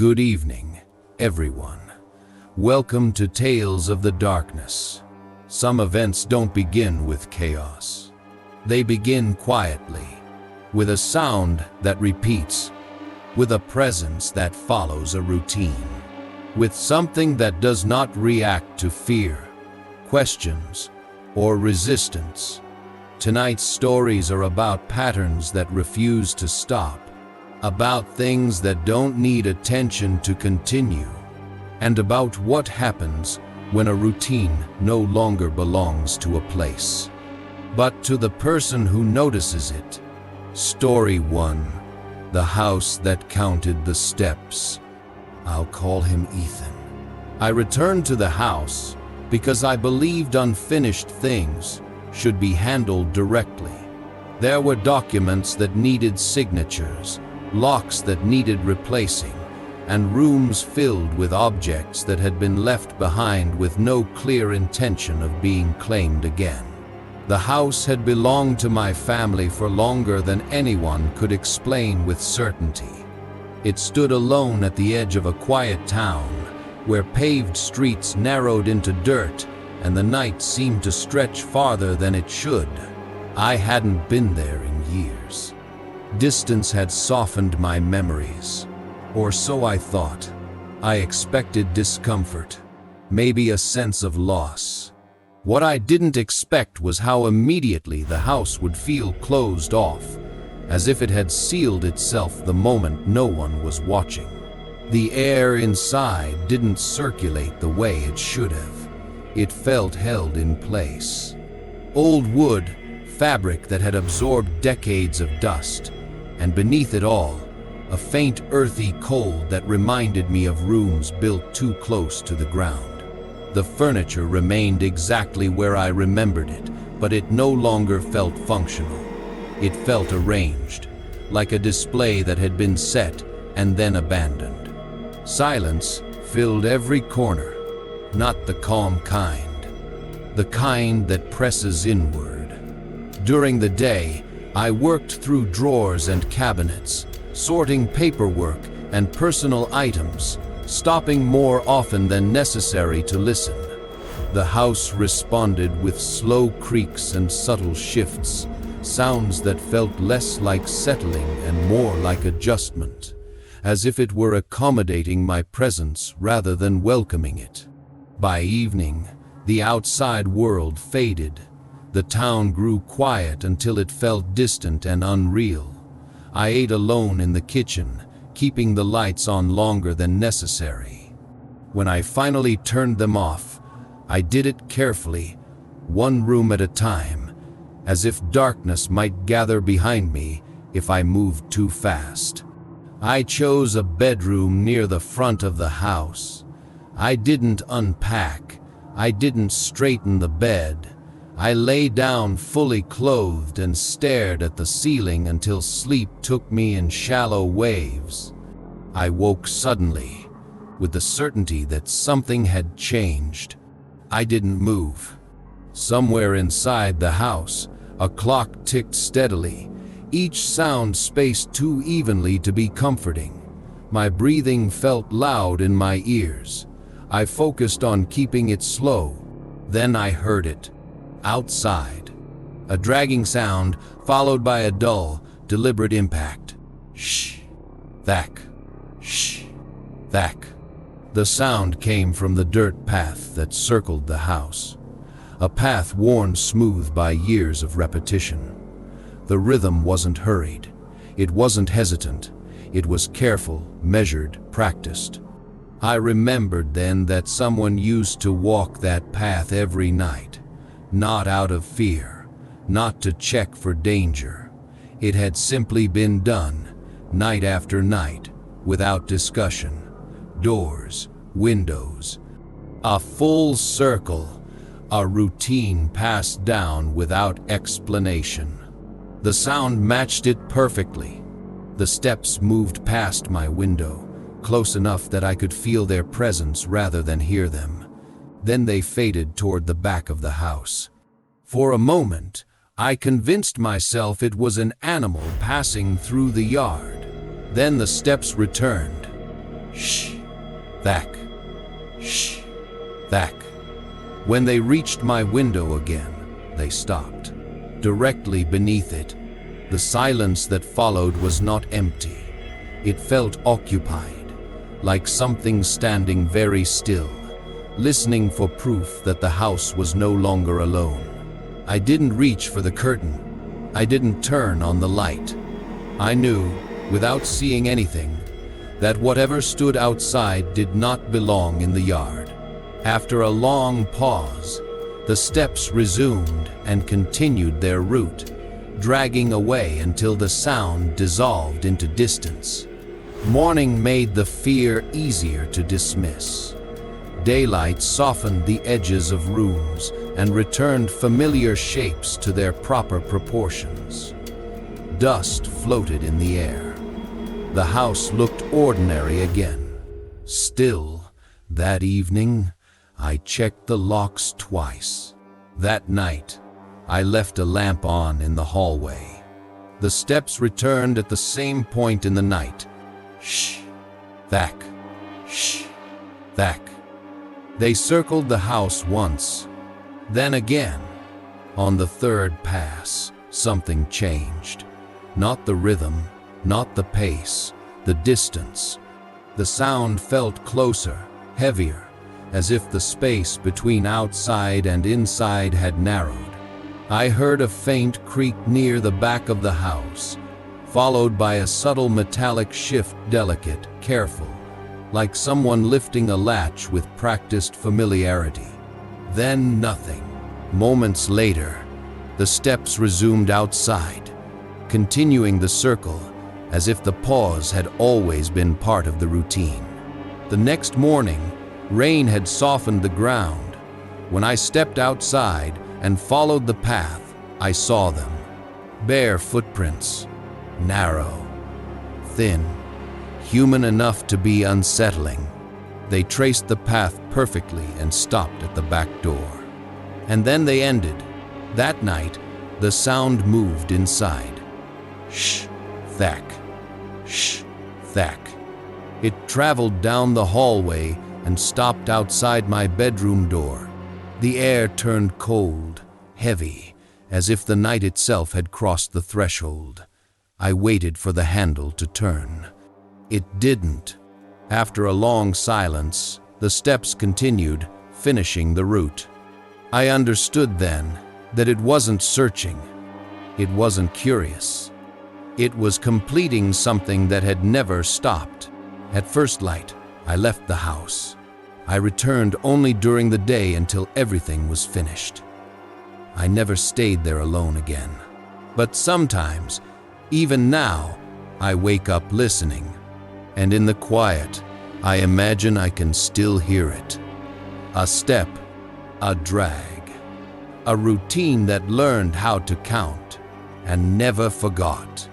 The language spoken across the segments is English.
Good evening, everyone. Welcome to Tales of the Darkness. Some events don't begin with chaos. They begin quietly, with a sound that repeats, with a presence that follows a routine, with something that does not react to fear, questions, or resistance. Tonight's stories are about patterns that refuse to stop, about things that don't need attention to continue, and about what happens when a routine no longer belongs to a place, but to the person who notices it. Story 1. The House That Counted the Steps. I'll call him Ethan. I returned to the house because I believed unfinished things should be handled directly. There were documents that needed signatures, locks that needed replacing, and rooms filled with objects that had been left behind with no clear intention of being claimed again. The house had belonged to my family for longer than anyone could explain with certainty. It stood alone at the edge of a quiet town, where paved streets narrowed into dirt and the night seemed to stretch farther than it should. I hadn't been there in years. Distance had softened my memories, or so I thought. I expected discomfort, maybe a sense of loss. What I didn't expect was how immediately the house would feel closed off, as if it had sealed itself the moment no one was watching. The air inside didn't circulate the way it should have. It felt held in place. Old wood, fabric that had absorbed decades of dust, and beneath it all, a faint earthy cold that reminded me of rooms built too close to the ground. The furniture remained exactly where I remembered it, but it no longer felt functional. It felt arranged, like a display that had been set and then abandoned. Silence filled every corner, not the calm kind, the kind that presses inward. During the day, I worked through drawers and cabinets, sorting paperwork and personal items, stopping more often than necessary to listen. The house responded with slow creaks and subtle shifts, sounds that felt less like settling and more like adjustment, as if it were accommodating my presence rather than welcoming it. By evening, the outside world faded. The town grew quiet until it felt distant and unreal. I ate alone in the kitchen, keeping the lights on longer than necessary. When I finally turned them off, I did it carefully, one room at a time, as if darkness might gather behind me if I moved too fast. I chose a bedroom near the front of the house. I didn't unpack. I didn't straighten the bed. I lay down fully clothed and stared at the ceiling until sleep took me in shallow waves. I woke suddenly, with the certainty that something had changed. I didn't move. Somewhere inside the house, a clock ticked steadily, each sound spaced too evenly to be comforting. My breathing felt loud in my ears. I focused on keeping it slow. Then I heard it. Outside. A dragging sound, followed by a dull, deliberate impact. Shh. Thack. Shh. Thack. The sound came from the dirt path that circled the house. A path worn smooth by years of repetition. The rhythm wasn't hurried. It wasn't hesitant. It was careful, measured, practiced. I remembered then that someone used to walk that path every night. Not out of fear, not to check for danger. It had simply been done, night after night, without discussion. Doors, windows, a full circle, a routine passed down without explanation. The sound matched it perfectly. The steps moved past my window, close enough that I could feel their presence rather than hear them. Then they faded toward the back of the house. For a moment, I convinced myself it was an animal passing through the yard. Then the steps returned. Shh. Thack. Shh. Thack. When they reached my window again, they stopped. Directly beneath it, the silence that followed was not empty. It felt occupied, like something standing very still, listening for proof that the house was no longer alone. I didn't reach for the curtain. I didn't turn on the light. I knew, without seeing anything, that whatever stood outside did not belong in the yard. After a long pause, the steps resumed and continued their route, dragging away until the sound dissolved into distance. Morning made the fear easier to dismiss. Daylight softened the edges of rooms and returned familiar shapes to their proper proportions. Dust floated in the air. The house looked ordinary again. Still, that evening, I checked the locks twice. That night, I left a lamp on in the hallway. The steps returned at the same point in the night. Shh. Thack. Shh. Thack. They circled the house once, then again. On the third pass, something changed. Not the rhythm, not the pace, the distance. The sound felt closer, heavier, as if the space between outside and inside had narrowed. I heard a faint creak near the back of the house, followed by a subtle metallic shift, delicate, careful, like someone lifting a latch with practiced familiarity. Then nothing. Moments later, the steps resumed outside, continuing the circle as if the pause had always been part of the routine. The next morning, rain had softened the ground. When I stepped outside and followed the path, I saw them. Bare footprints, narrow, thin, human enough to be unsettling. They traced the path perfectly and stopped at the back door. And then they ended. That night, the sound moved inside. Shh, thack. Shh, thack. It traveled down the hallway and stopped outside my bedroom door. The air turned cold, heavy, as if the night itself had crossed the threshold. I waited for the handle to turn. It didn't. After a long silence, the steps continued, finishing the route. I understood then that it wasn't searching. It wasn't curious. It was completing something that had never stopped. At first light, I left the house. I returned only during the day until everything was finished. I never stayed there alone again. But sometimes, even now, I wake up listening. And in the quiet, I imagine I can still hear it. A step, a drag, a routine that learned how to count and never forgot.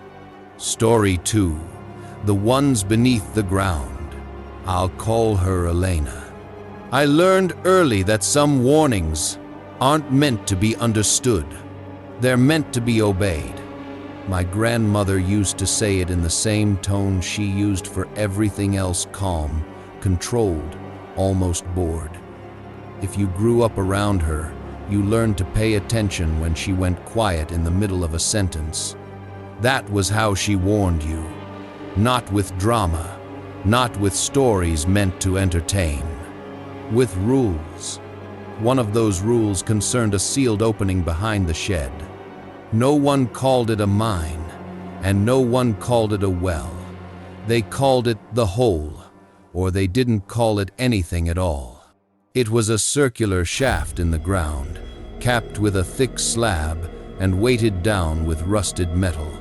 Story 2, The Ones Beneath the Ground. I'll call her Elena. I learned early that some warnings aren't meant to be understood. They're meant to be obeyed. My grandmother used to say it in the same tone she used for everything else: calm, controlled, almost bored. If you grew up around her, you learned to pay attention when she went quiet in the middle of a sentence. That was how she warned you. Not with drama, not with stories meant to entertain. With rules. One of those rules concerned a sealed opening behind the shed. No one called it a mine, and no one called it a well. They called it the hole, or they didn't call it anything at all. It was a circular shaft in the ground, capped with a thick slab and weighted down with rusted metal,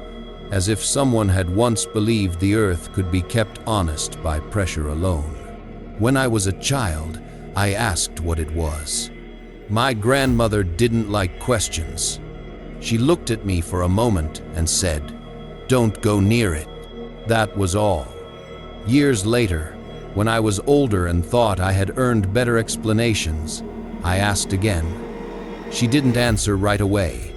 as if someone had once believed the earth could be kept honest by pressure alone. When I was a child, I asked what it was. My grandmother didn't like questions. She looked at me for a moment and said, "Don't go near it." That was all. Years later, when I was older and thought I had earned better explanations, I asked again. She didn't answer right away.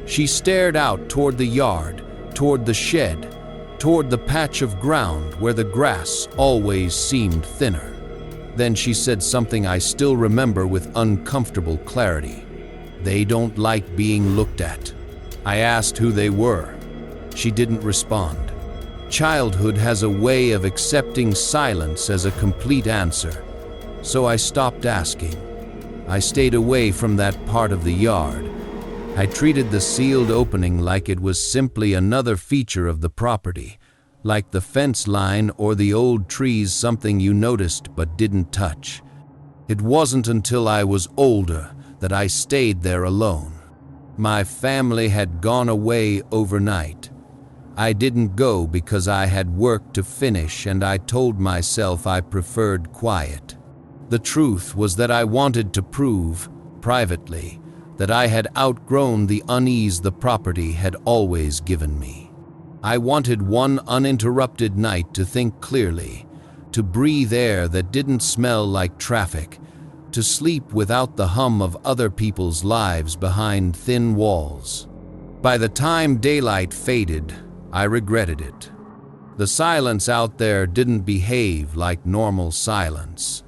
She stared out toward the yard, toward the shed, toward the patch of ground where the grass always seemed thinner. Then she said something I still remember with uncomfortable clarity. "They don't like being looked at." I asked who they were. She didn't respond. Childhood has a way of accepting silence as a complete answer, so I stopped asking. I stayed away from that part of the yard. I treated the sealed opening like it was simply another feature of the property, like the fence line or the old trees, something you noticed but didn't touch. It wasn't until I was older that I stayed there alone. My family had gone away overnight. I didn't go because I had work to finish, and I told myself I preferred quiet. The truth was that I wanted to prove, privately, that I had outgrown the unease the property had always given me. I wanted one uninterrupted night to think clearly, to breathe air that didn't smell like traffic, to sleep without the hum of other people's lives behind thin walls. By the time daylight faded, I regretted it. The silence out there didn't behave like normal silence.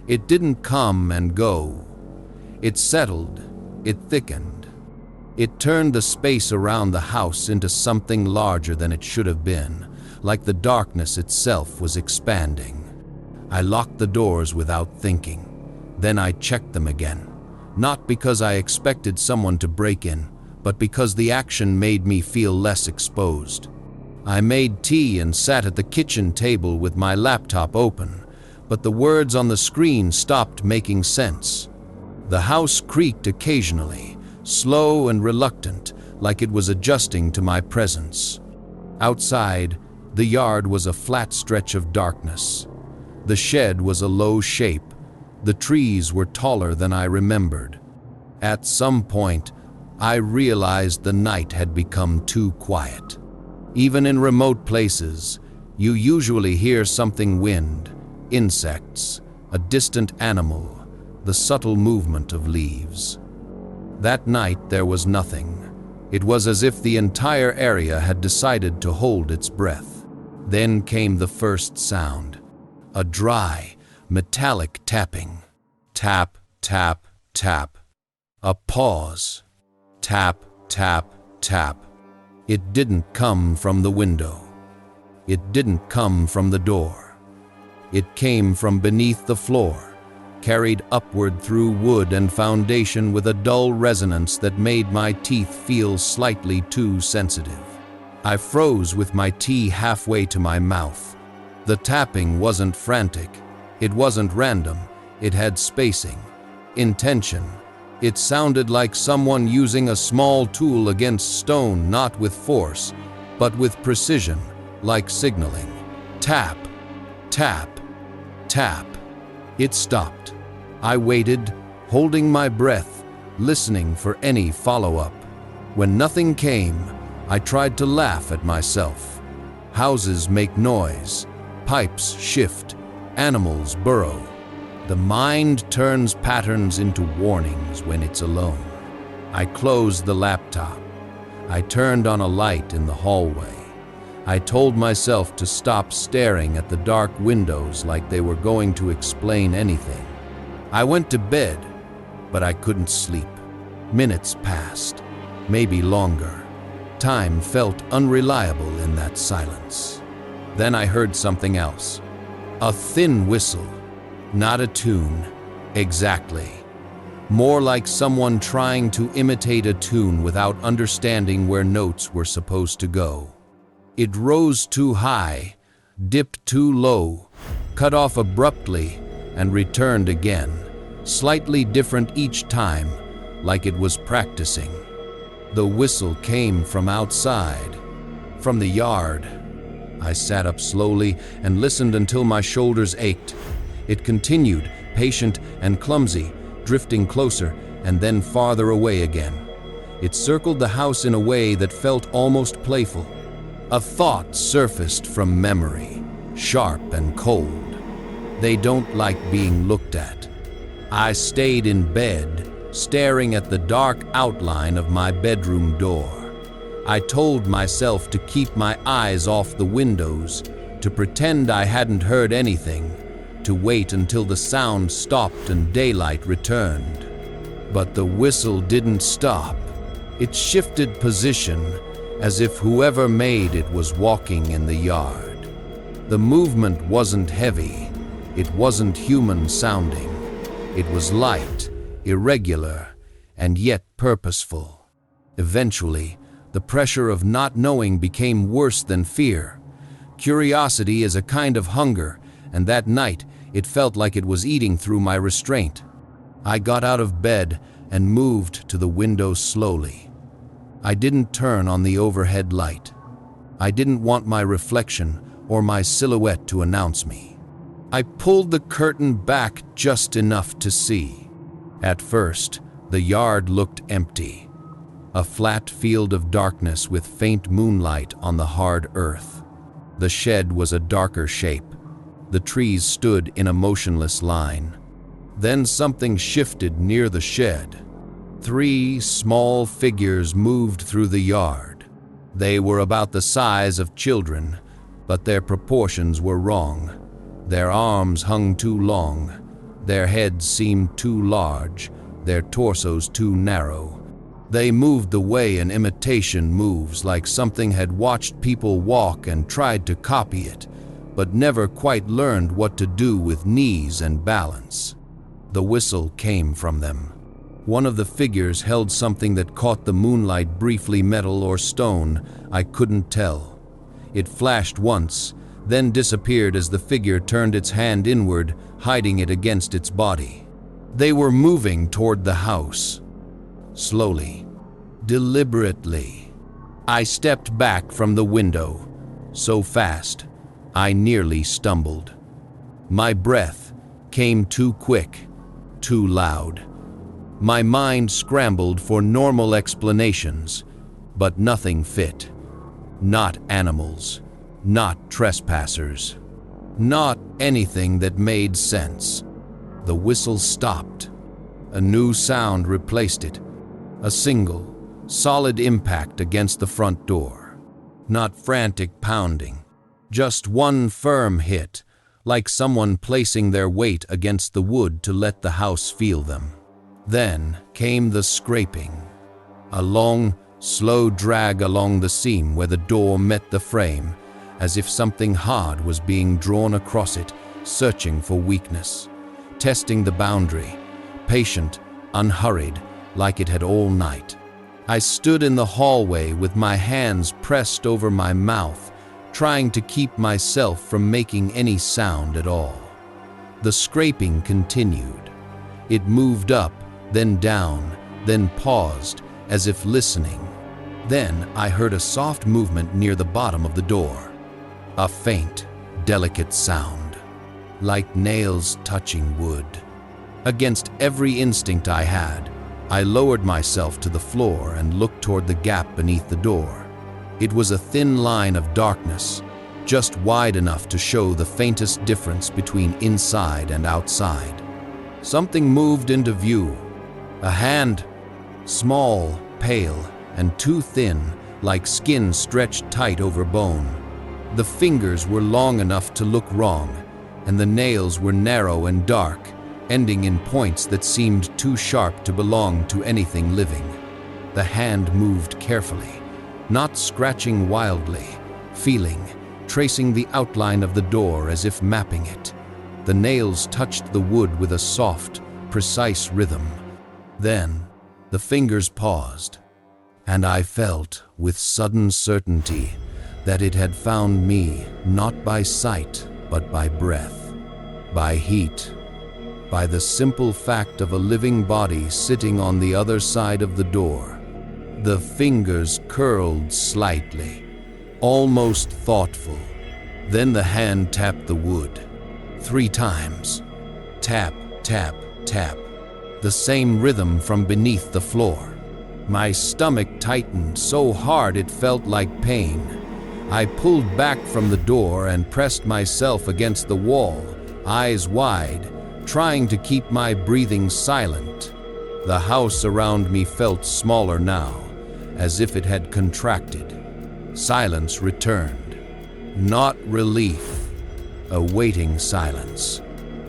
It didn't come and go. It settled, it thickened. It turned the space around the house into something larger than it should have been, like the darkness itself was expanding. I locked the doors without thinking. Then I checked them again, not because I expected someone to break in, but because the action made me feel less exposed. I made tea and sat at the kitchen table with my laptop open, but the words on the screen stopped making sense. The house creaked occasionally, slow and reluctant, like it was adjusting to my presence. Outside, the yard was a flat stretch of darkness. The shed was a low shape. The trees were taller than I remembered. At some point, I realized the night had become too quiet. Even in remote places, you usually hear something: wind, insects, a distant animal, the subtle movement of leaves. That night there was nothing. It was as if the entire area had decided to hold its breath. Then came the first sound, a dry, metallic tapping. Tap, tap, tap. A pause. Tap, tap, tap. It didn't come from the window. It didn't come from the door. It came from beneath the floor, carried upward through wood and foundation with a dull resonance that made my teeth feel slightly too sensitive. I froze with my tea halfway to my mouth. The tapping wasn't frantic. It wasn't random. It had spacing, intention. It sounded like someone using a small tool against stone, not with force, but with precision, like signaling. Tap, tap, tap. It stopped. I waited, holding my breath, listening for any follow-up. When nothing came, I tried to laugh at myself. Houses make noise, pipes shift, animals burrow. The mind turns patterns into warnings when it's alone. I closed the laptop. I turned on a light in the hallway. I told myself to stop staring at the dark windows like they were going to explain anything. I went to bed, but I couldn't sleep. Minutes passed, maybe longer. Time felt unreliable in that silence. Then I heard something else. A thin whistle. Not a tune, exactly. More like someone trying to imitate a tune without understanding where notes were supposed to go. It rose too high, dipped too low, cut off abruptly, and returned again, slightly different each time, like it was practicing. The whistle came from outside, from the yard. I sat up slowly and listened until my shoulders ached. It continued, patient and clumsy, drifting closer and then farther away again. It circled the house in a way that felt almost playful. A thought surfaced from memory, sharp and cold. They don't like being looked at. I stayed in bed, staring at the dark outline of my bedroom door. I told myself to keep my eyes off the windows, to pretend I hadn't heard anything, to wait until the sound stopped and daylight returned. But the whistle didn't stop. It shifted position, as if whoever made it was walking in the yard. The movement wasn't heavy. It wasn't human sounding. It was light, irregular, and yet purposeful. Eventually, the pressure of not knowing became worse than fear. Curiosity is a kind of hunger, and that night it felt like it was eating through my restraint. I got out of bed and moved to the window slowly. I didn't turn on the overhead light. I didn't want my reflection or my silhouette to announce me. I pulled the curtain back just enough to see. At first, the yard looked empty. A flat field of darkness with faint moonlight on the hard earth. The shed was a darker shape. The trees stood in a motionless line. Then something shifted near the shed. 3 small figures moved through the yard. They were about the size of children, but their proportions were wrong. Their arms hung too long. Their heads seemed too large, their torsos too narrow. They moved the way an imitation moves, like something had watched people walk and tried to copy it, but never quite learned what to do with knees and balance. The whistle came from them. One of the figures held something that caught the moonlight, briefly metal or stone, I couldn't tell. It flashed once, then disappeared as the figure turned its hand inward, hiding it against its body. They were moving toward the house. Slowly, deliberately. I stepped back from the window, so fast, I nearly stumbled. My breath came too quick, too loud. My mind scrambled for normal explanations, but nothing fit. Not animals, not trespassers, not anything that made sense. The whistle stopped. A new sound replaced it. A single, solid impact against the front door. Not frantic pounding, just one firm hit, like someone placing their weight against the wood to let the house feel them. Then came the scraping. A long, slow drag along the seam where the door met the frame, as if something hard was being drawn across it, searching for weakness, testing the boundary, patient, unhurried, like it had all night. I stood in the hallway with my hands pressed over my mouth, trying to keep myself from making any sound at all. The scraping continued. It moved up, then down, then paused, as if listening. Then I heard a soft movement near the bottom of the door. A faint, delicate sound, like nails touching wood. Against every instinct I had, I lowered myself to the floor and looked toward the gap beneath the door. It was a thin line of darkness, just wide enough to show the faintest difference between inside and outside. Something moved into view. A hand, small, pale, and too thin, like skin stretched tight over bone. The fingers were long enough to look wrong, and the nails were narrow and dark, ending in points that seemed too sharp to belong to anything living. The hand moved carefully, not scratching wildly, feeling, tracing the outline of the door as if mapping it. The nails touched the wood with a soft, precise rhythm. Then, the fingers paused, and I felt, with sudden certainty, that it had found me not by sight, but by breath, by heat, by the simple fact of a living body sitting on the other side of the door. The fingers curled slightly, almost thoughtful. Then the hand tapped the wood. 3 times. Tap, tap, tap. The same rhythm from beneath the floor. My stomach tightened so hard it felt like pain. I pulled back from the door and pressed myself against the wall, eyes wide, trying to keep my breathing silent. The house around me felt smaller now, as if it had contracted. Silence returned. Not relief, a waiting silence.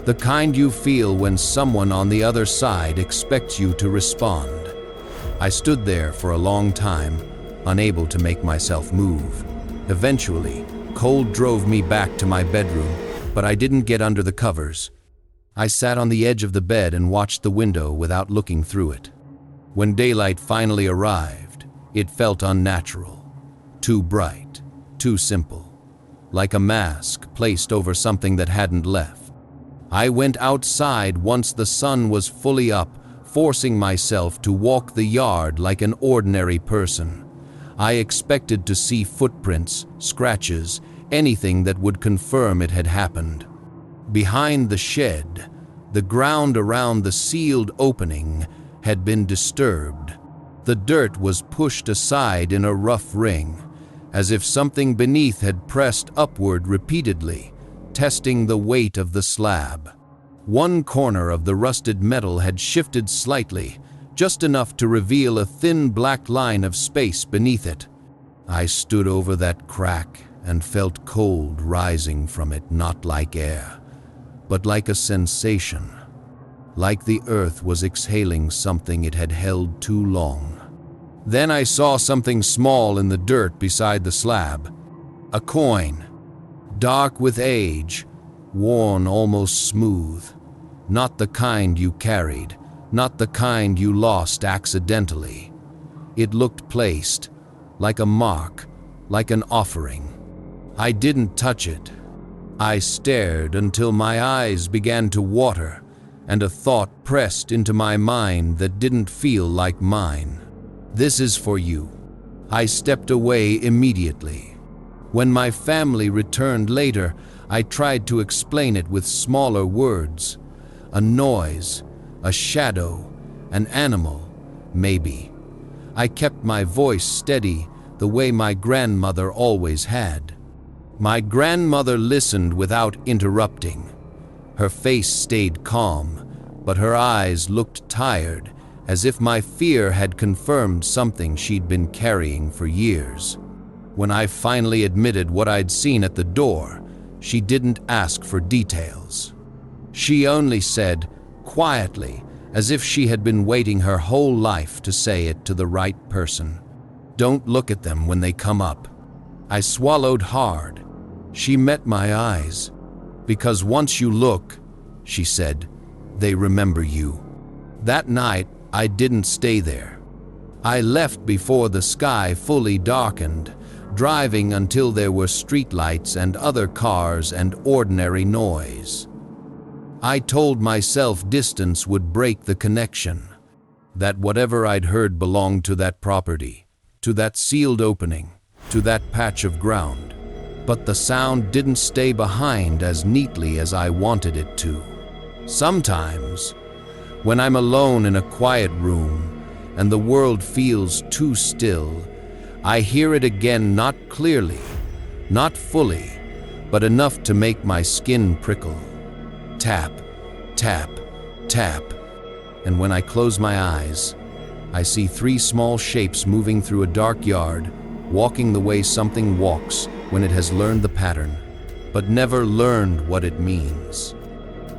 The kind you feel when someone on the other side expects you to respond. I stood there for a long time, unable to make myself move. Eventually, cold drove me back to my bedroom, but I didn't get under the covers. I sat on the edge of the bed and watched the window without looking through it. When daylight finally arrived, it felt unnatural. Too bright, too simple. Like a mask placed over something that hadn't left. I went outside once the sun was fully up, forcing myself to walk the yard like an ordinary person. I expected to see footprints, scratches, anything that would confirm it had happened. Behind the shed, the ground around the sealed opening had been disturbed. The dirt was pushed aside in a rough ring, as if something beneath had pressed upward repeatedly, testing the weight of the slab. One corner of the rusted metal had shifted slightly, just enough to reveal a thin black line of space beneath it. I stood over that crack and felt cold rising from it, not like air, but like a sensation. Like the earth was exhaling something it had held too long. Then I saw something small in the dirt beside the slab. A coin. Dark with age, worn almost smooth. Not the kind you carried, not the kind you lost accidentally. It looked placed, like a mark, like an offering. I didn't touch it. I stared until my eyes began to water, and a thought pressed into my mind that didn't feel like mine. This is for you. I stepped away immediately. When my family returned later, I tried to explain it with smaller words. A noise, a shadow, an animal, maybe. I kept my voice steady, the way my grandmother always had. My grandmother listened without interrupting. Her face stayed calm, but her eyes looked tired, as if my fear had confirmed something she'd been carrying for years. When I finally admitted what I'd seen at the door, she didn't ask for details. She only said, quietly, as if she had been waiting her whole life to say it to the right person, "Don't look at them when they come up." I swallowed hard. She met my eyes. "Because once you look," she said, "they remember you." That night, I didn't stay there. I left before the sky fully darkened, driving until there were streetlights and other cars and ordinary noise. I told myself distance would break the connection, that whatever I'd heard belonged to that property, to that sealed opening, to that patch of ground. But the sound didn't stay behind as neatly as I wanted it to. Sometimes, when I'm alone in a quiet room and the world feels too still, I hear it again, not clearly, not fully, but enough to make my skin prickle. Tap, tap, tap. And when I close my eyes, I see 3 small shapes moving through a dark yard, walking the way something walks when it has learned the pattern, but never learned what it means.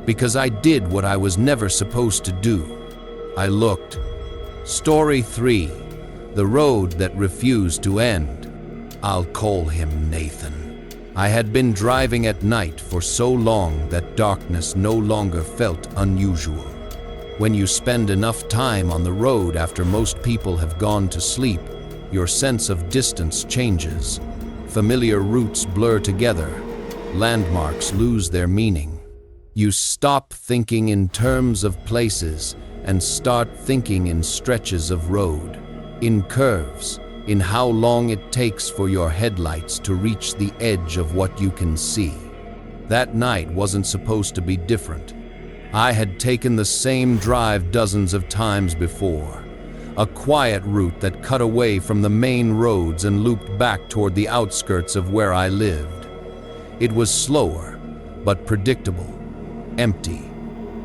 Because I did what I was never supposed to do. I looked. Story 3. The road that refused to end. I'll call him Nathan. I had been driving at night for so long that darkness no longer felt unusual. When you spend enough time on the road after most people have gone to sleep, your sense of distance changes. Familiar routes blur together. Landmarks lose their meaning. You stop thinking in terms of places and start thinking in stretches of road, in curves, in how long it takes for your headlights to reach the edge of what you can see. That night wasn't supposed to be different. I had taken the same drive dozens of times before, a quiet route that cut away from the main roads and looped back toward the outskirts of where I lived. It was slower, but predictable, empty,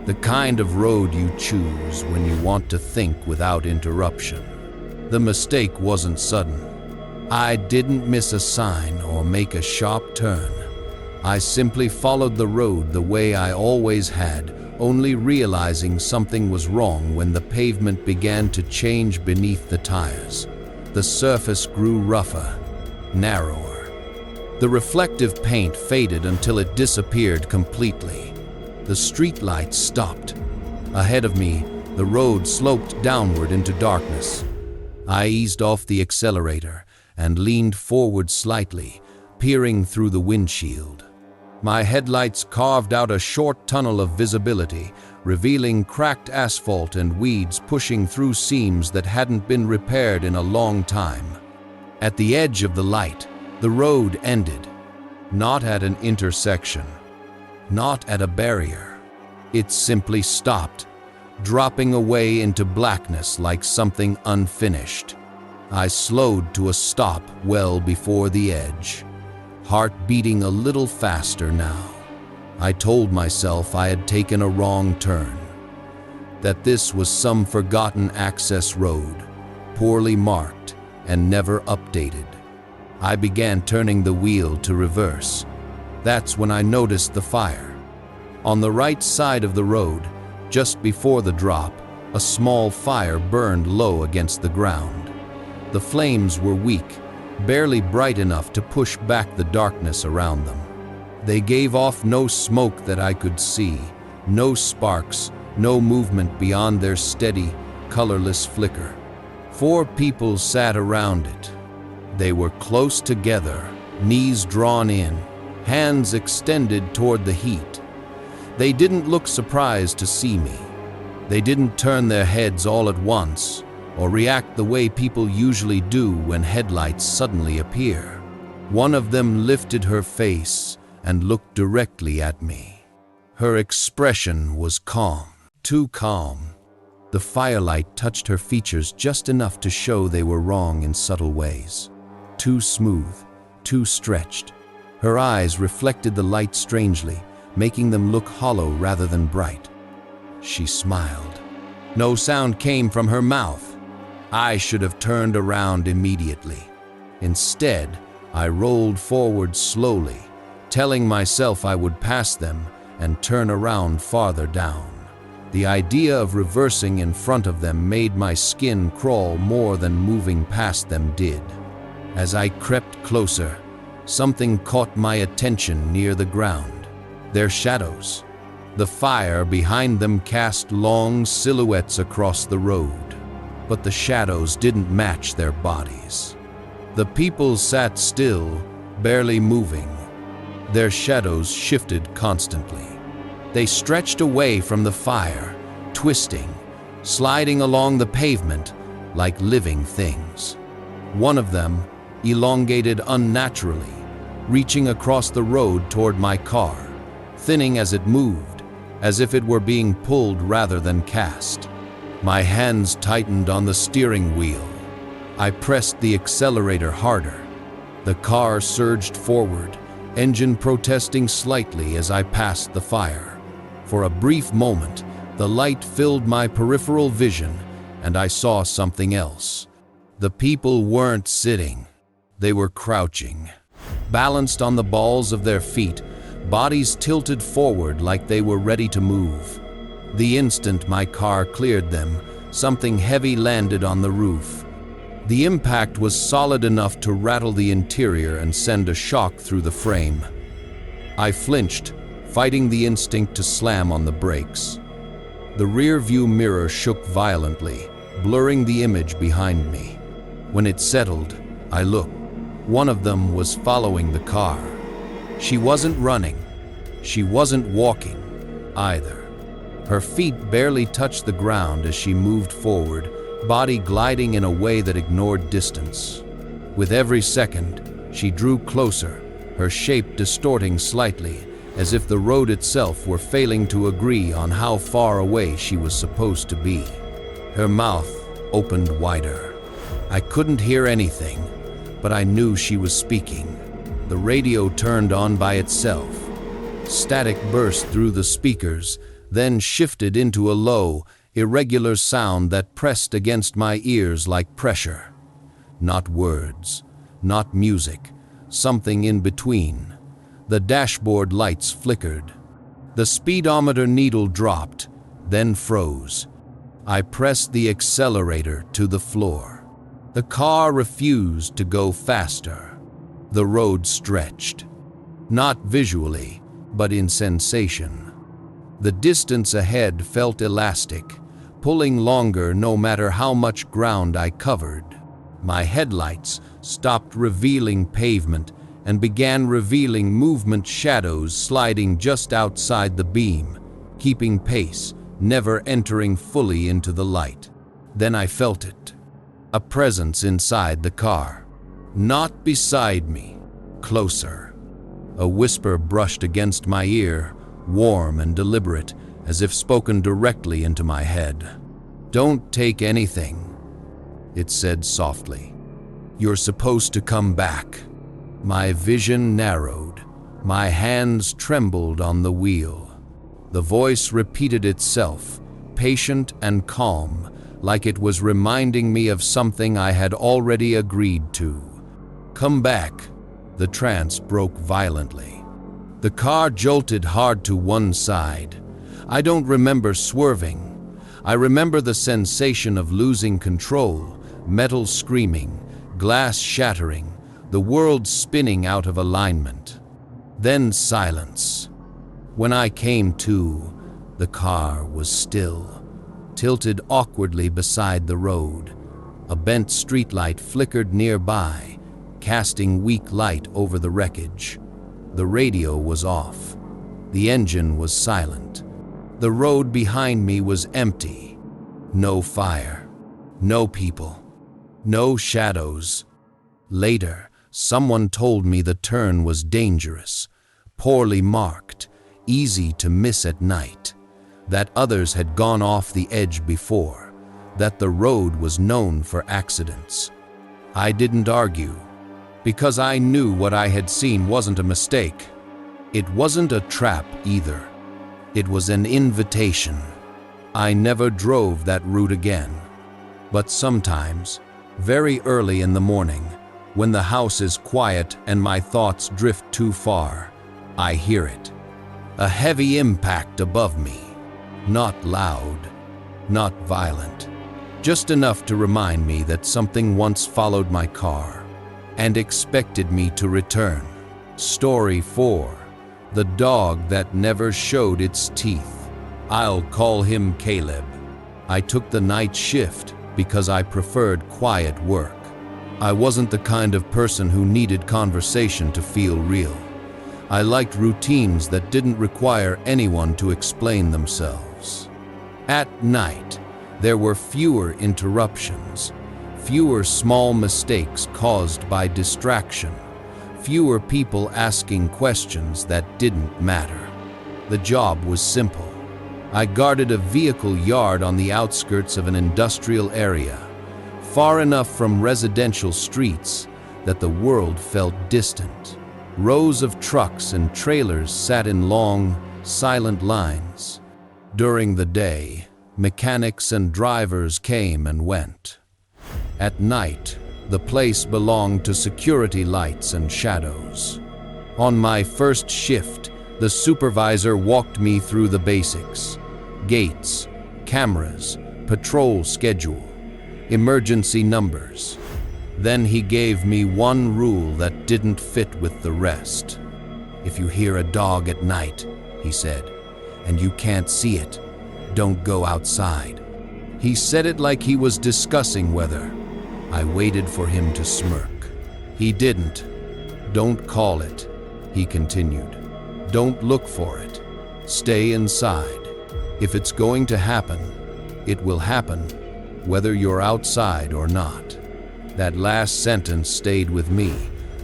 the kind of road you choose when you want to think without interruption. The mistake wasn't sudden. I didn't miss a sign or make a sharp turn. I simply followed the road the way I always had, only realizing something was wrong when the pavement began to change beneath the tires. The surface grew rougher, narrower. The reflective paint faded until it disappeared completely. The streetlights stopped. Ahead of me, the road sloped downward into darkness. I eased off the accelerator and leaned forward slightly, peering through the windshield. My headlights carved out a short tunnel of visibility, revealing cracked asphalt and weeds pushing through seams that hadn't been repaired in a long time. At the edge of the light, the road ended. Not at an intersection, not at a barrier. It simply stopped, dropping away into blackness like something unfinished. I slowed to a stop well before the edge, heart beating a little faster now. I told myself I had taken a wrong turn, that this was some forgotten access road, poorly marked and never updated. I began turning the wheel to reverse. That's when I noticed the fire. On the right side of the road, just before the drop, a small fire burned low against the ground. The flames were weak, barely bright enough to push back the darkness around them. They gave off no smoke that I could see, no sparks, no movement beyond their steady, colorless flicker. 4 people sat around it. They were close together, knees drawn in, hands extended toward the heat. They didn't look surprised to see me. They didn't turn their heads all at once or react the way people usually do when headlights suddenly appear. One of them lifted her face and looked directly at me. Her expression was calm, too calm. The firelight touched her features just enough to show they were wrong in subtle ways. Too smooth, too stretched. Her eyes reflected the light strangely, making them look hollow rather than bright. She smiled. No sound came from her mouth. I should have turned around immediately. Instead, I rolled forward slowly, telling myself I would pass them and turn around farther down. The idea of reversing in front of them made my skin crawl more than moving past them did. As I crept closer, something caught my attention near the ground. Their shadows. The fire behind them cast long silhouettes across the road, but the shadows didn't match their bodies. The people sat still, barely moving. Their shadows shifted constantly. They stretched away from the fire, twisting, sliding along the pavement like living things. One of them elongated unnaturally, reaching across the road toward my car, thinning as it moved, as if it were being pulled rather than cast. My hands tightened on the steering wheel. I pressed the accelerator harder. The car surged forward, engine protesting slightly as I passed the fire. For a brief moment, the light filled my peripheral vision, and I saw something else. The people weren't sitting. They were crouching, balanced on the balls of their feet, bodies tilted forward like they were ready to move. The instant my car cleared them, something heavy landed on the roof. The impact was solid enough to rattle the interior and send a shock through the frame. I flinched, fighting the instinct to slam on the brakes. The rear-view mirror shook violently, blurring the image behind me. When it settled, I looked. One of them was following the car. She wasn't running. She wasn't walking, either. Her feet barely touched the ground as she moved forward, body gliding in a way that ignored distance. With every second, she drew closer, her shape distorting slightly, as if the road itself were failing to agree on how far away she was supposed to be. Her mouth opened wider. I couldn't hear anything, but I knew she was speaking. The radio turned on by itself. Static burst through the speakers, then shifted into a low, irregular sound that pressed against my ears like pressure. Not words, not music, something in between. The dashboard lights flickered. The speedometer needle dropped, then froze. I pressed the accelerator to the floor. The car refused to go faster. The road stretched. Not visually, but in sensation. The distance ahead felt elastic, pulling longer no matter how much ground I covered. My headlights stopped revealing pavement and began revealing movement shadows sliding just outside the beam, keeping pace, never entering fully into the light. Then I felt it. A presence inside the car. Not beside me. Closer. A whisper brushed against my ear, warm and deliberate, as if spoken directly into my head. "Don't take anything," it said softly. "You're supposed to come back." My vision narrowed. My hands trembled on the wheel. The voice repeated itself, patient and calm, like it was reminding me of something I had already agreed to. "Come back." The trance broke violently. The car jolted hard to one side. I don't remember swerving. I remember the sensation of losing control, metal screaming, glass shattering, the world spinning out of alignment. Then silence. When I came to, the car was still, tilted awkwardly beside the road. A bent streetlight flickered nearby, casting weak light over the wreckage. The radio was off. The engine was silent. The road behind me was empty. No fire. No people. No shadows. Later, someone told me the turn was dangerous, poorly marked, easy to miss at night, that others had gone off the edge before, that the road was known for accidents. I didn't argue, because I knew what I had seen wasn't a mistake. It wasn't a trap either. It was an invitation. I never drove that route again. But sometimes, very early in the morning, when the house is quiet and my thoughts drift too far, I hear it. A heavy impact above me. Not loud, not violent. Just enough to remind me that something once followed my car and expected me to return. Story 4. The dog that never showed its teeth. I'll call him Caleb. I took the night shift because I preferred quiet work. I wasn't the kind of person who needed conversation to feel real. I liked routines that didn't require anyone to explain themselves. At night, there were fewer interruptions, fewer small mistakes caused by distraction, fewer people asking questions that didn't matter. The job was simple. I guarded a vehicle yard on the outskirts of an industrial area, far enough from residential streets that the world felt distant. Rows of trucks and trailers sat in long, silent lines. During the day, mechanics and drivers came and went. At night, the place belonged to security lights and shadows. On my first shift, the supervisor walked me through the basics: gates, cameras, patrol schedule, emergency numbers. Then he gave me one rule that didn't fit with the rest. "If you hear a dog at night," he said, "and you can't see it, don't go outside." He said it like he was discussing weather. I waited for him to smirk. He didn't. "Don't call it," he continued. "Don't look for it. Stay inside. If it's going to happen, it will happen, whether you're outside or not." That last sentence stayed with me,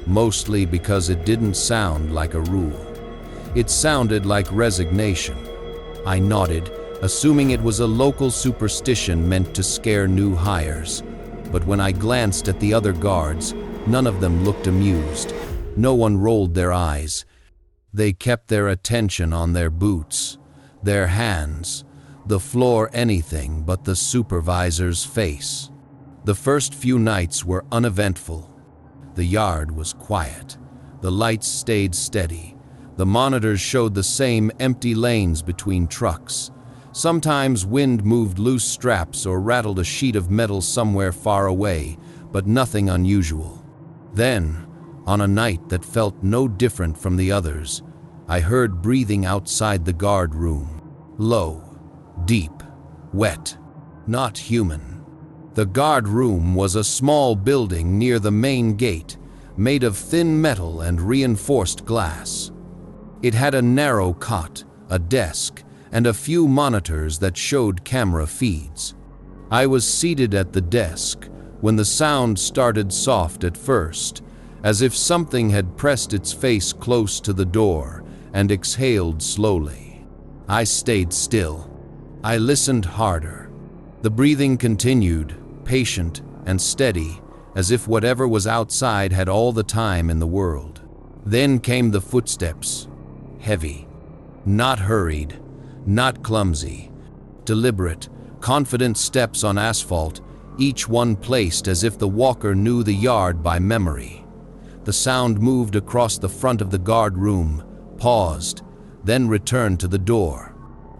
mostly because it didn't sound like a rule. It sounded like resignation. I nodded, assuming it was a local superstition meant to scare new hires. But when I glanced at the other guards, none of them looked amused. No one rolled their eyes. They kept their attention on their boots, their hands, the floor, anything but the supervisor's face. The first few nights were uneventful. The yard was quiet. The lights stayed steady. The monitors showed the same empty lanes between trucks. Sometimes wind moved loose straps or rattled a sheet of metal somewhere far away, but nothing unusual. Then, on a night that felt no different from the others, I heard breathing outside the guard room. Low, deep, wet, not human. The guard room was a small building near the main gate, made of thin metal and reinforced glass. It had a narrow cot, a desk, and a few monitors that showed camera feeds. I was seated at the desk when the sound started soft at first, as if something had pressed its face close to the door and exhaled slowly. I stayed still. I listened harder. The breathing continued, patient and steady, as if whatever was outside had all the time in the world. Then came the footsteps. Heavy, not hurried, not clumsy. Deliberate, confident steps on asphalt, each one placed as if the walker knew the yard by memory. The sound moved across the front of the guard room, paused, then returned to the door.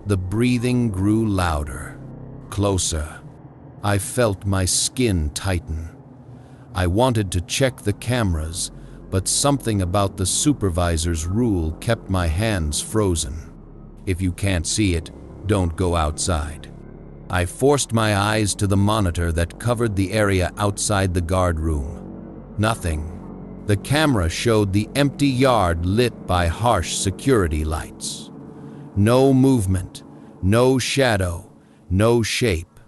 The breathing grew louder, closer. I felt my skin tighten. I wanted to check the cameras, but something about the supervisor's rule kept my hands frozen. If you can't see it, don't go outside. I forced my eyes to the monitor that covered the area outside the guard room. Nothing. The camera showed the empty yard lit by harsh security lights. No movement, no shadow, no shape.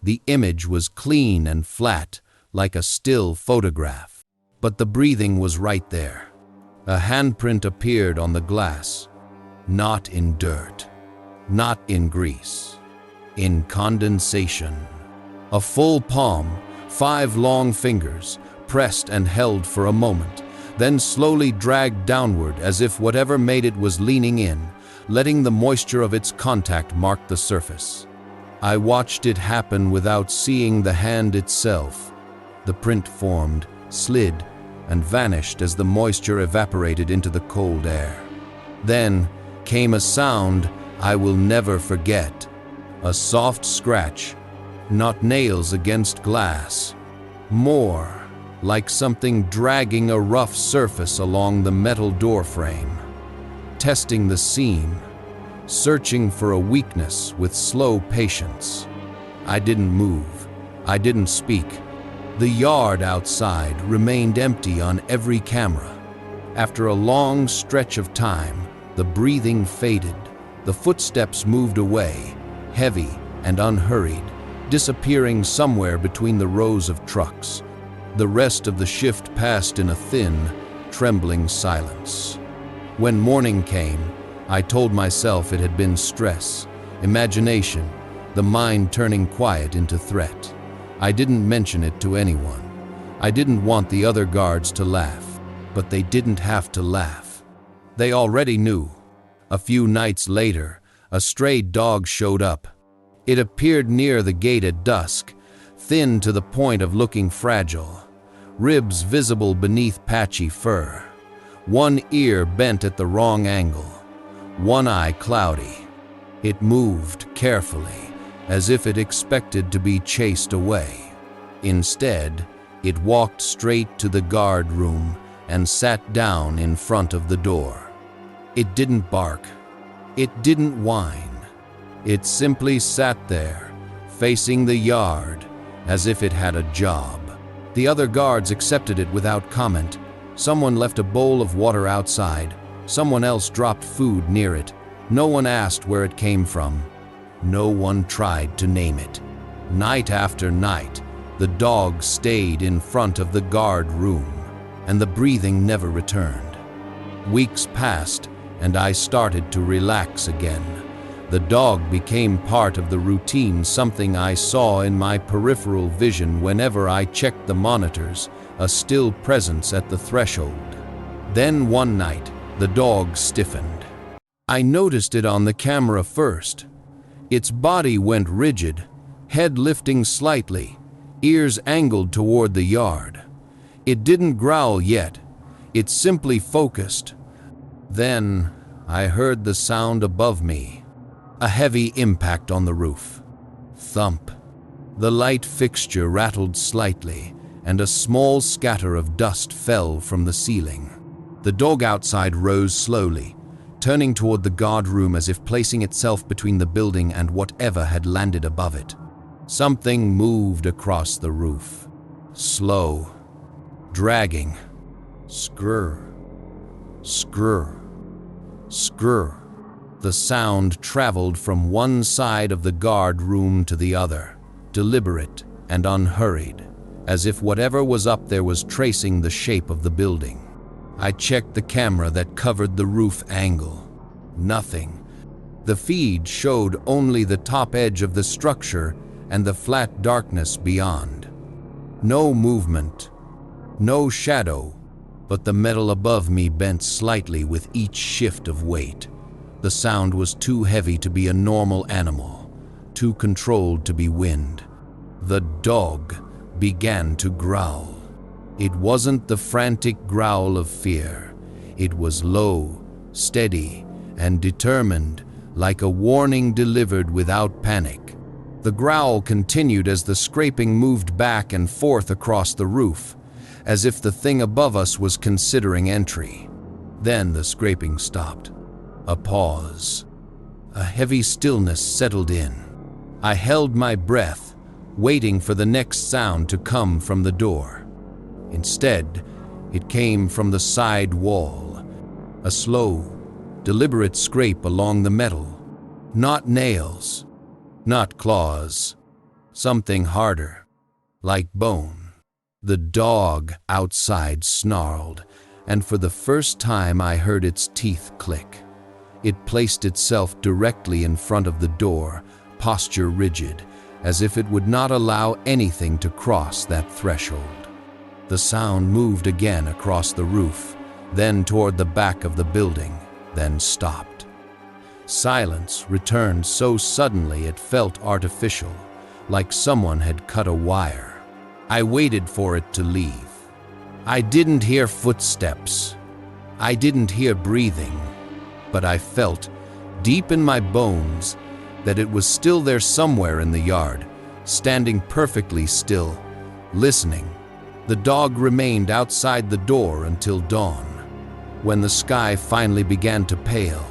The image was clean and flat, like a still photograph. But the breathing was right there. A handprint appeared on the glass. Not in dirt, not in grease, in condensation. A full palm, 5 long fingers, pressed and held for a moment, then slowly dragged downward as if whatever made it was leaning in, letting the moisture of its contact mark the surface. I watched it happen without seeing the hand itself. The print formed, slid, and vanished as the moisture evaporated into the cold air. Then came a sound I will never forget. A soft scratch, not nails against glass. More like something dragging a rough surface along the metal door frame. Testing the seam, searching for a weakness with slow patience. I didn't move. I didn't speak. The yard outside remained empty on every camera. After a long stretch of time, the breathing faded. The footsteps moved away, heavy and unhurried, disappearing somewhere between the rows of trucks. The rest of the shift passed in a thin, trembling silence. When morning came, I told myself it had been stress, imagination, the mind turning quiet into threat. I didn't mention it to anyone. I didn't want the other guards to laugh, but they didn't have to laugh. They already knew. A few nights later, a stray dog showed up. It appeared near the gate at dusk, thin to the point of looking fragile, ribs visible beneath patchy fur, one ear bent at the wrong angle, one eye cloudy. It moved carefully, as if it expected to be chased away. Instead, it walked straight to the guard room and sat down in front of the door. It didn't bark. It didn't whine. It simply sat there, facing the yard, as if it had a job. The other guards accepted it without comment. Someone left a bowl of water outside. Someone else dropped food near it. No one asked where it came from. No one tried to name it. Night after night, the dog stayed in front of the guard room, and the breathing never returned. Weeks passed, and I started to relax again. The dog became part of the routine, something I saw in my peripheral vision whenever I checked the monitors, a still presence at the threshold. Then one night, the dog stiffened. I noticed it on the camera first. Its body went rigid, head lifting slightly, ears angled toward the yard. It didn't growl yet. It simply focused. Then I heard the sound above me, a heavy impact on the roof. Thump. The light fixture rattled slightly, and a small scatter of dust fell from the ceiling. The dog outside rose slowly, turning toward the guard room as if placing itself between the building and whatever had landed above it. Something moved across the roof. Slow. Dragging. Skrr. Skrr. Skrr. The sound traveled from one side of the guard room to the other, deliberate and unhurried, as if whatever was up there was tracing the shape of the building. I checked the camera that covered the roof angle. Nothing. The feed showed only the top edge of the structure and the flat darkness beyond. No movement, no shadow, but the metal above me bent slightly with each shift of weight. The sound was too heavy to be a normal animal, too controlled to be wind. The dog began to growl. It wasn't the frantic growl of fear. It was low, steady, and determined, like a warning delivered without panic. The growl continued as the scraping moved back and forth across the roof, as if the thing above us was considering entry. Then the scraping stopped. A pause. A heavy stillness settled in. I held my breath, waiting for the next sound to come from the door. Instead, it came from the side wall. A slow, deliberate scrape along the metal. Not nails, not claws. Something harder, like bone. The dog outside snarled, and for the first time I heard its teeth click. It placed itself directly in front of the door, posture rigid, as if it would not allow anything to cross that threshold. The sound moved again across the roof, then toward the back of the building, then stopped. Silence returned so suddenly it felt artificial, like someone had cut a wire. I waited for it to leave. I didn't hear footsteps. I didn't hear breathing. But I felt, deep in my bones, that it was still there somewhere in the yard, standing perfectly still, listening. The dog remained outside the door until dawn. When the sky finally began to pale,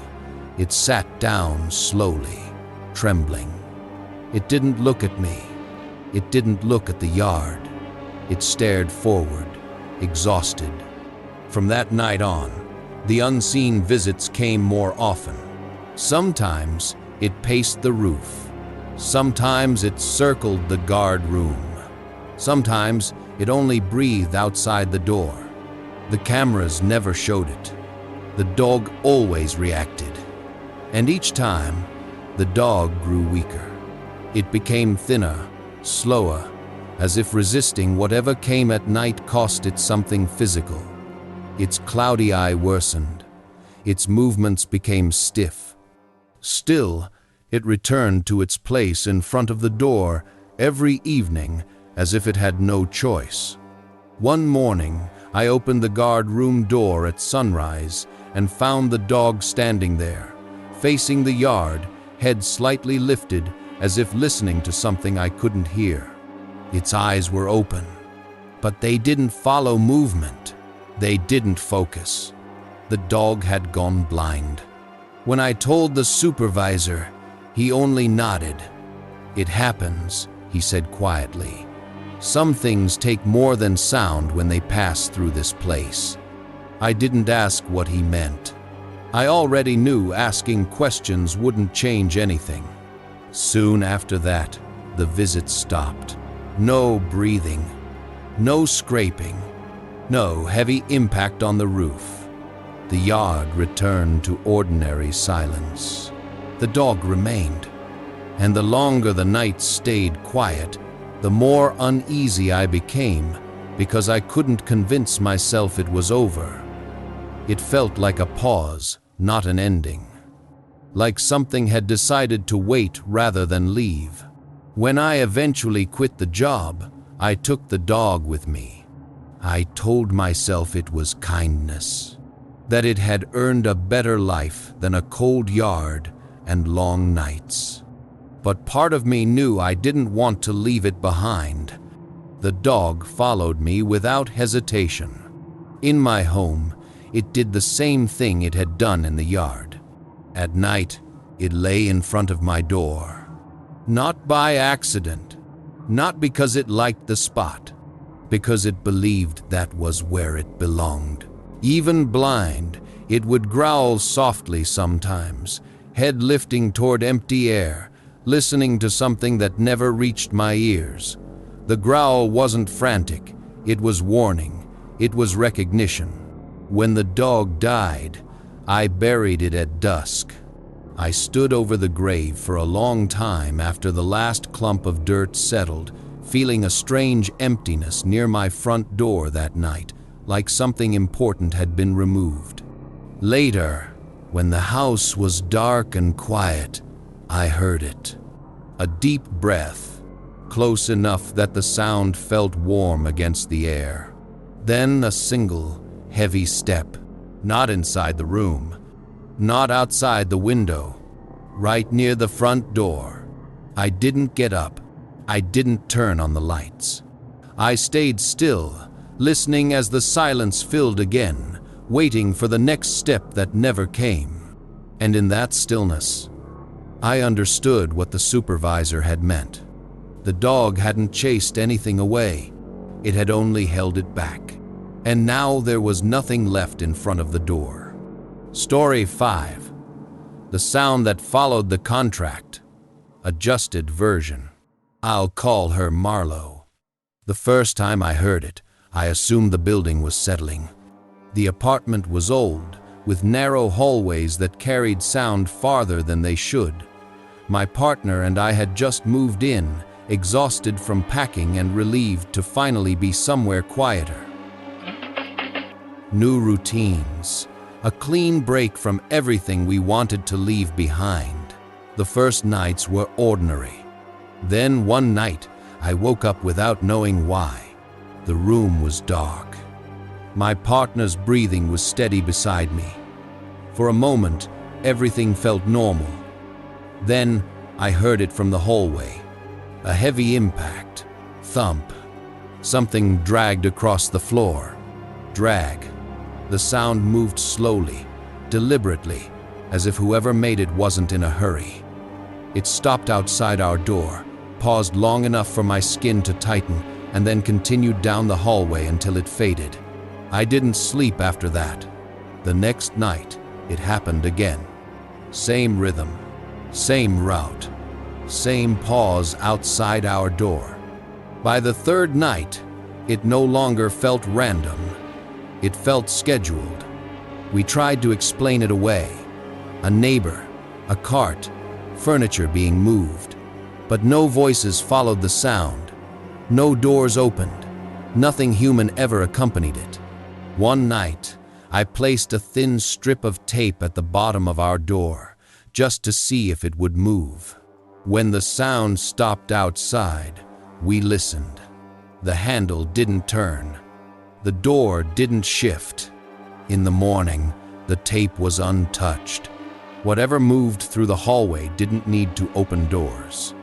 it sat down slowly, trembling. It didn't look at me. It didn't look at the yard. It stared forward, exhausted. From that night on, the unseen visits came more often. Sometimes it paced the roof. Sometimes it circled the guard room. Sometimes it only breathed outside the door. The cameras never showed it. The dog always reacted. And each time, the dog grew weaker. It became thinner, slower, as if resisting whatever came at night cost it something physical. Its cloudy eye worsened. Its movements became stiff. Still, it returned to its place in front of the door every evening as if it had no choice. One morning, I opened the guard room door at sunrise and found the dog standing there, facing the yard, head slightly lifted as if listening to something I couldn't hear. Its eyes were open, but they didn't follow movement. They didn't focus. The dog had gone blind. When I told the supervisor, he only nodded. "It happens," he said quietly. "Some things take more than sound when they pass through this place." I didn't ask what he meant. I already knew asking questions wouldn't change anything. Soon after that, the visit stopped. No breathing, no scraping, no heavy impact on the roof. The yard returned to ordinary silence. The dog remained, and the longer the nights stayed quiet, the more uneasy I became because I couldn't convince myself it was over. It felt like a pause, not an ending. Like something had decided to wait rather than leave. When I eventually quit the job, I took the dog with me. I told myself it was kindness. that it had earned a better life than a cold yard and long nights. But part of me knew I didn't want to leave it behind. The dog followed me without hesitation. In my home, it did the same thing it had done in the yard. At night, it lay in front of my door. Not by accident, not because it liked the spot, because it believed that was where it belonged. Even blind, it would growl softly sometimes, head lifting toward empty air, listening to something that never reached my ears. The growl wasn't frantic, it was warning, it was recognition. When the dog died, I buried it at dusk. I stood over the grave for a long time after the last clump of dirt settled, feeling a strange emptiness near my front door that night, like something important had been removed. Later, when the house was dark and quiet, I heard it. A deep breath, close enough that the sound felt warm against the air. Then a single, heavy step, not inside the room, not outside the window, right near the front door. I didn't get up. I didn't turn on the lights. I stayed still, listening as the silence filled again, waiting for the next step that never came. And in that stillness, I understood what the supervisor had meant. The dog hadn't chased anything away. It had only held it back. And now there was nothing left in front of the door. Story 5. The sound that followed the contract. Adjusted version. I'll call her Marlowe. The first time I heard it, I assumed the building was settling. The apartment was old, with narrow hallways that carried sound farther than they should. My partner and I had just moved in, exhausted from packing and relieved to finally be somewhere quieter. New routines, a clean break from everything we wanted to leave behind. The first nights were ordinary. Then one night, I woke up without knowing why. The room was dark. My partner's breathing was steady beside me. For a moment, everything felt normal. Then, I heard it from the hallway. A heavy impact. Thump. Something dragged across the floor. Drag. The sound moved slowly, deliberately, as if whoever made it wasn't in a hurry. It stopped outside our door, paused long enough for my skin to tighten, and then continued down the hallway until it faded. I didn't sleep after that. The next night, it happened again. Same rhythm, same route, same pause outside our door. By the third night, it no longer felt random. It felt scheduled. We tried to explain it away. A neighbor, a cart, furniture being moved. But no voices followed the sound. No doors opened. Nothing human ever accompanied it. One night, I placed a thin strip of tape at the bottom of our door, just to see if it would move. When the sound stopped outside, we listened. The handle didn't turn. The door didn't shift. In the morning, the tape was untouched. Whatever moved through the hallway didn't need to open doors.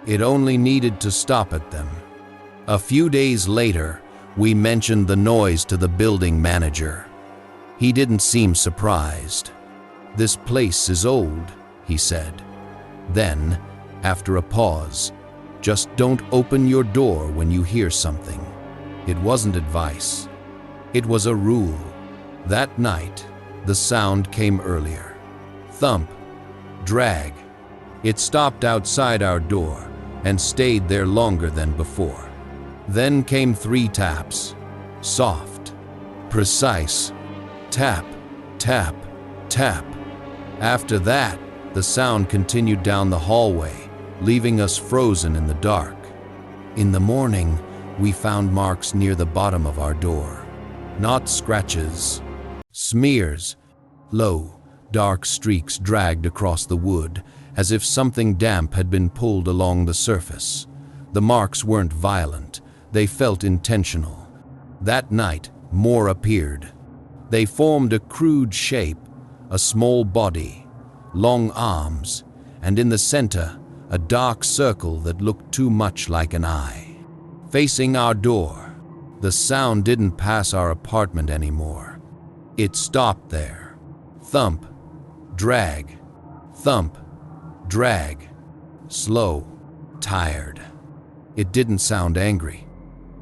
It only needed to stop at them. A few days later, we mentioned the noise to the building manager. He didn't seem surprised. "This place is old," he said. Then, after a pause, "Just don't open your door when you hear something." It wasn't advice. It was a rule. That night, the sound came earlier. Thump. Drag. It stopped outside our door and stayed there longer than before. Then came 3 taps. Soft. Precise. Tap, tap, tap. After that, the sound continued down the hallway, leaving us frozen in the dark. In the morning, we found marks near the bottom of our door. Not scratches. Smears. Low, dark streaks dragged across the wood, as if something damp had been pulled along the surface. The marks weren't violent. They felt intentional. That night, more appeared. They formed a crude shape, a small body, long arms, and in the center, a dark circle that looked too much like an eye. Facing our door, the sound didn't pass our apartment anymore. It stopped there. Thump, drag, thump, drag. Slow, tired. It didn't sound angry.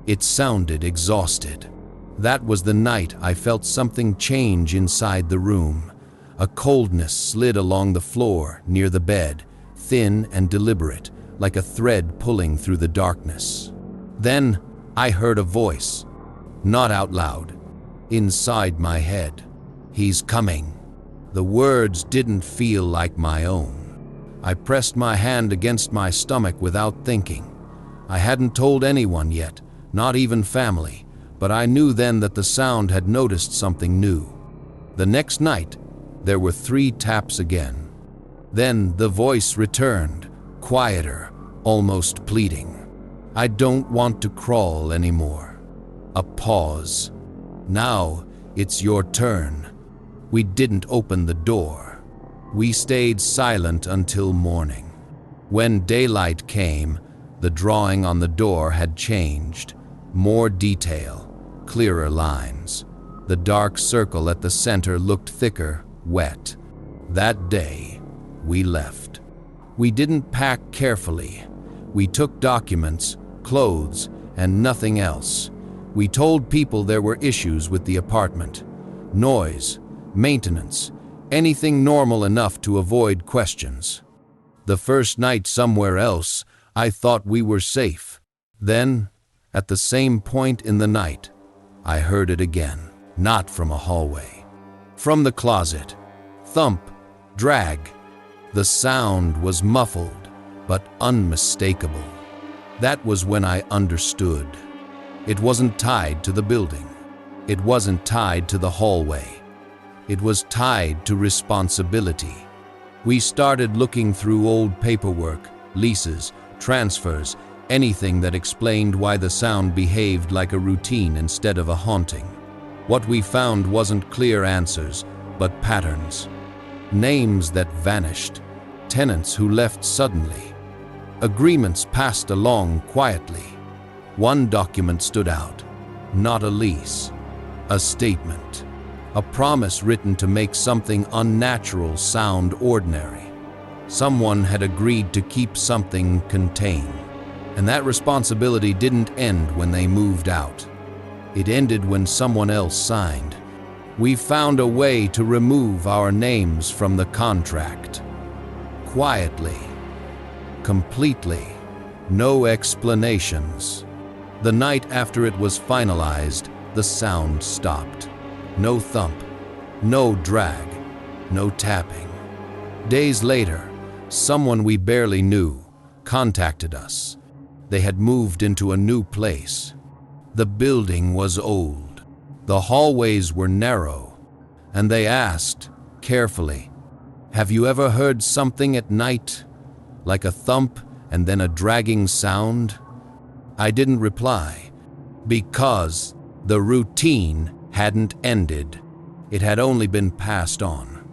It sounded exhausted. That was the night I felt something change inside the room. A coldness slid along the floor near the bed, thin and deliberate, like a thread pulling through the darkness. Then I heard a voice, not out loud, inside my head. "He's coming." The words didn't feel like my own. I pressed my hand against my stomach without thinking. I hadn't told anyone yet, not even family, but I knew then that the sound had noticed something new. The next night, there were 3 taps again. Then the voice returned, quieter, almost pleading. "I don't want to crawl anymore." A pause. "Now it's your turn." We didn't open the door. We stayed silent until morning. When daylight came, the drawing on the door had changed. More detail, clearer lines. The dark circle at the center looked thicker, wet. That day, we left. We didn't pack carefully. We took documents, clothes, and nothing else. We told people there were issues with the apartment. Noise, maintenance, anything normal enough to avoid questions. The first night somewhere else, I thought we were safe. Then, at the same point in the night, I heard it again, not from a hallway. From the closet. Thump, drag. The sound was muffled, but unmistakable. That was when I understood. It wasn't tied to the building. It wasn't tied to the hallway. It was tied to responsibility. We started looking through old paperwork, leases, transfers, anything that explained why the sound behaved like a routine instead of a haunting. What we found wasn't clear answers, but patterns. Names that vanished, tenants who left suddenly, agreements passed along quietly. One document stood out, not a lease, a statement. A promise written to make something unnatural sound ordinary. Someone had agreed to keep something contained, and that responsibility didn't end when they moved out. It ended when someone else signed. We found a way to remove our names from the contract. Quietly. Completely. No explanations. The night after it was finalized, the sound stopped. No thump, no drag, no tapping. Days later, someone we barely knew contacted us. They had moved into a new place. The building was old. The hallways were narrow. And they asked, carefully, "Have you ever heard something at night? Like a thump and then a dragging sound?" I didn't reply, because the routine hadn't ended. It had only been passed on.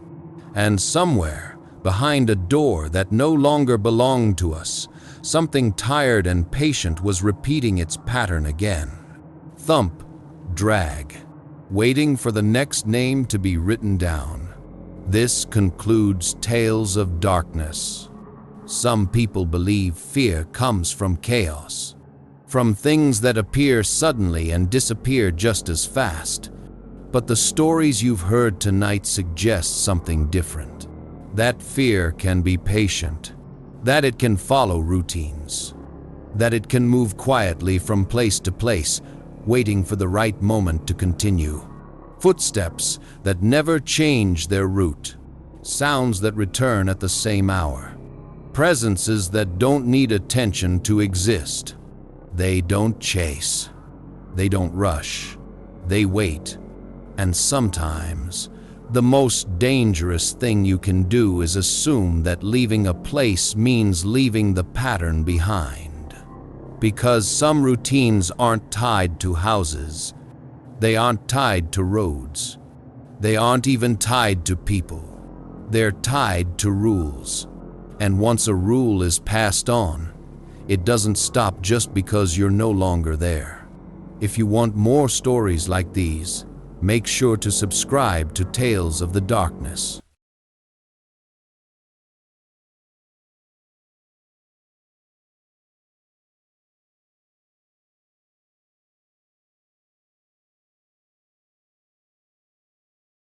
And somewhere, behind a door that no longer belonged to us, something tired and patient was repeating its pattern again. Thump, drag, waiting for the next name to be written down. This concludes Tales of Darkness. Some people believe fear comes from chaos, from things that appear suddenly and disappear just as fast. But the stories you've heard tonight suggest something different. That fear can be patient, that it can follow routines, that it can move quietly from place to place, waiting for the right moment to continue. Footsteps that never change their route, sounds that return at the same hour, presences that don't need attention to exist. They don't chase, they don't rush, they wait. And sometimes, the most dangerous thing you can do is assume that leaving a place means leaving the pattern behind. Because some routines aren't tied to houses, they aren't tied to roads, They aren't even tied to people. They're tied to rules. And once a rule is passed on, it doesn't stop just because you're no longer there. If you want more stories like these, make sure to subscribe to Tales of the Darkness.